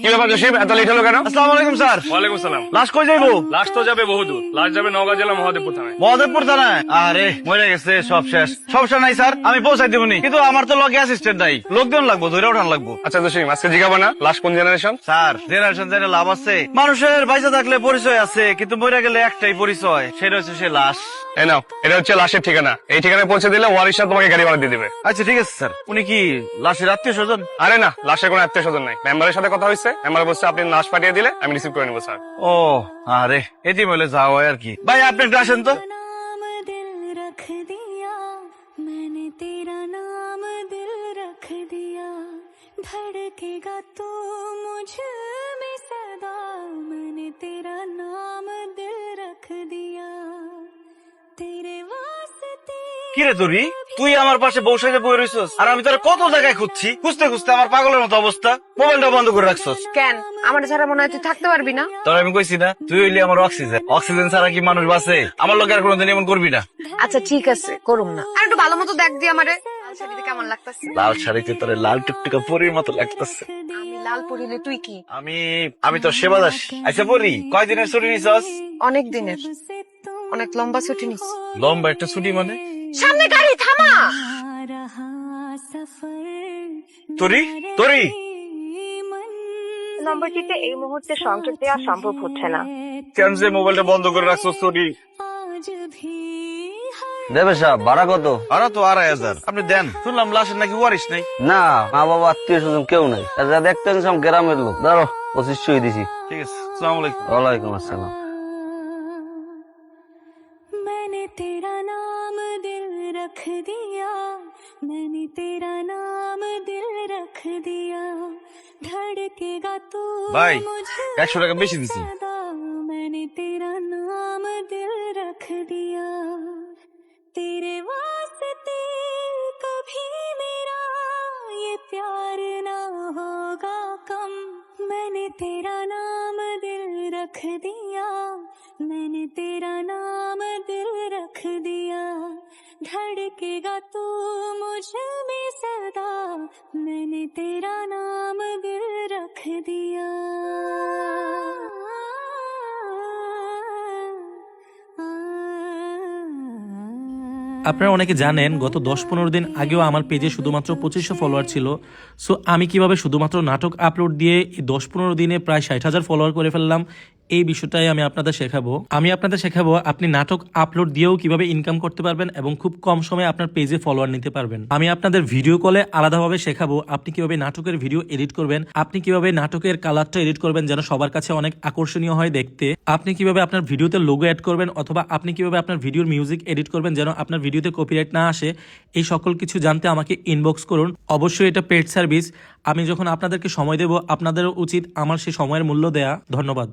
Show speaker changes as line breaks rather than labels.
কি ব্যাপার জসিম, এত লেট হলো কেন?
আসসালামু আলাইকুম স্যার।
ওয়ালাইকুম সালাম।
লাশ কই যাইবো?
লাশ তো যাবে বহুদূর, লাশ যাবে নওগাঁ জেলা মহাদেবপুর থানায়।
মহাদেবপুর থানায়? আরে মরে গেছে, সব শেষ। সমস্যা নাই স্যার, আমি পৌঁছাই দেবনি, কিন্তু আমার তো লগে অ্যাসিস্ট্যান্ট নাই, লোকজন লাগবো, ধরে ওঠান লাগবো।
আচ্ছা জসিম, আজকে জিগাবা না লাশ কোন জেনারেশন?
স্যার, জেনারেশন জেনে লাভ আছে? মানুষের বাইসা থাকলে পরিচয় আছে, কিন্তু মরে গেলে একটাই পরিচয়, সেটা হচ্ছে সে লাশ।
এই নাও, এটা হচ্ছে লাশের ঠিকানা। এই ঠিকানায় পৌঁছে দিলে ওয়ারিশা তোমাকে গাড়ি ভাড়া দিয়ে দিবে।
আচ্ছা ঠিক আছে স্যার। উনি কি লাশের আত্মীয় স্বজন?
আরে না, লাশের কোনো আত্মীয় স্বজন নাই। মেম্বারের সাথে কথা হয়েছে, মেম্বার বলছে আপনি লাশ পাঠিয়ে দিলে আমি রিসিভ করে নেবো স্যার।
ও আরে, এটি বলে যাও আর কি। ভাই আপনি একটু আসেন তো।
नाम दिल रख दिया मैंने तेरा नाम दिल रख दिया धड़केगा तू मुझ में सदा मैंने तेरा नाम दिल रख दिया तेरे वास्ते
কিরে তোরি, তুই আমার পাশে বসে যে বই রইছস, আর আমি তোর কত জায়গায় খুঁজছি, খুঁজতে খুঁজতে আমার পাগলের মতো অবস্থা। মোবাইলটা বন্ধ করে রাখছস
কেন? আমার ছাড়া মনে হয় তুই থাকতে পারবি না?
তোর আমি কইছি না, তুই হইলি আমার অক্সিজেন। অক্সিজেন ছাড়া কি মানুষ বাঁচে? আমার লোক আর কোনোদিন এমন করবি না।
আচ্ছা ঠিক আছে, করুম না। আর একটু ভালো মতো দেখ দি আমারে, লাল শাড়িতে কেমন লাগতাছে?
লাল শাড়িতে তোর লাল টুকটুকা পরীর মতো লাগতেছে।
আমি লাল পরিলে তুই কি?
আমি তোর সেবা দাস। আচ্ছা পরি, কয়দিনের ছুটি নিছস?
অনেক দিনের, অনেক লম্বা ছুটি নিস।
লম্বা একটা ছুটি মানে?
সামনে গাড়ি থামা।
रहा सफर
তোরি তোরি
নম্বরটিতে এই মুহূর্তে সংযোগ দেওয়া সম্ভব হচ্ছে না।
কেন যে মোবাইলটা বন্ধ করে রাখছস তোরি?
आज भी
দেবে সাহেব ভাড়া কত?
ভাড়া তো 2,500। আপনি দেন। শুনলাম লাশের নাকি ওয়ারিশ নাই।
না, মা বাবা আত্মীয় স্বজন কেউ নাই। যা দেখতেন সব গ্রামের লোক। ধরো 2500 দিছি।
ঠিক আছে, আসসালামু আলাইকুম।
ওয়ালাইকুম আসসালাম।
मैंने तेरा नाम दिल रख दिया मैंने तेरा नाम दिल रख दिया धड़केगा तू
ভাই,
मुझ
100 টাকা বেশি দিছি।
सदा मैंने तेरा नाम दिल रख दिया तेरे वास्ते कभी मेरा ये प्यार ना होगा कम मैंने तेरा नाम दिल रख दिया मैंने तेरा नाम दिल रख दिया धड़केगा तू मुझ में सदा मैंने तेरा नाम दिल रख दिया
আপনারা অনেকে জানেন গত 10-15 দিন আগেও আমার পেজে শুধুমাত্র 2500 ফলোয়ার ছিল। সো আমি কিভাবে শুধুমাত্র নাটক আপলোড দিয়ে এই 10-15 দিনে প্রায় 60,000 ফলোয়ার করে ফেললাম, এই বিষয়টাই আমি আপনাদের শেখাবো। আপনি নাটক আপলোড দিয়েও কিভাবে ইনকাম করতে পারবেন এবং খুব কম সময়ে আপনার পেজে ফলোয়ার নিতে পারবেন। আমি আপনাদের ভিডিও কলে আলাদাভাবে শেখাবো আপনি কিভাবে নাটকের ভিডিও এডিট করবেন, আপনি কিভাবে নাটকের কালারটা এডিট করবেন যেন সবার কাছে অনেক আকর্ষণীয় হয় দেখতে, আপনি কিভাবে আপনার ভিডিওতে লোগো অ্যাড করবেন, অথবা আপনি কিভাবে আপনার ভিডিওর মিউজিক এডিট করবেন যেন আপনার ভিডিওতে কপিরাইট না আসে। এই সকল কিছু জানতে আমাকে ইনবক্স করুন। অবশ্যই এটা পেড সার্ভিস। আমি যখন আপনাদেরকে সময় দেব, আপনাদেরও উচিত আমার সেই সময়ের মূল্য দেয়া। ধন্যবাদ।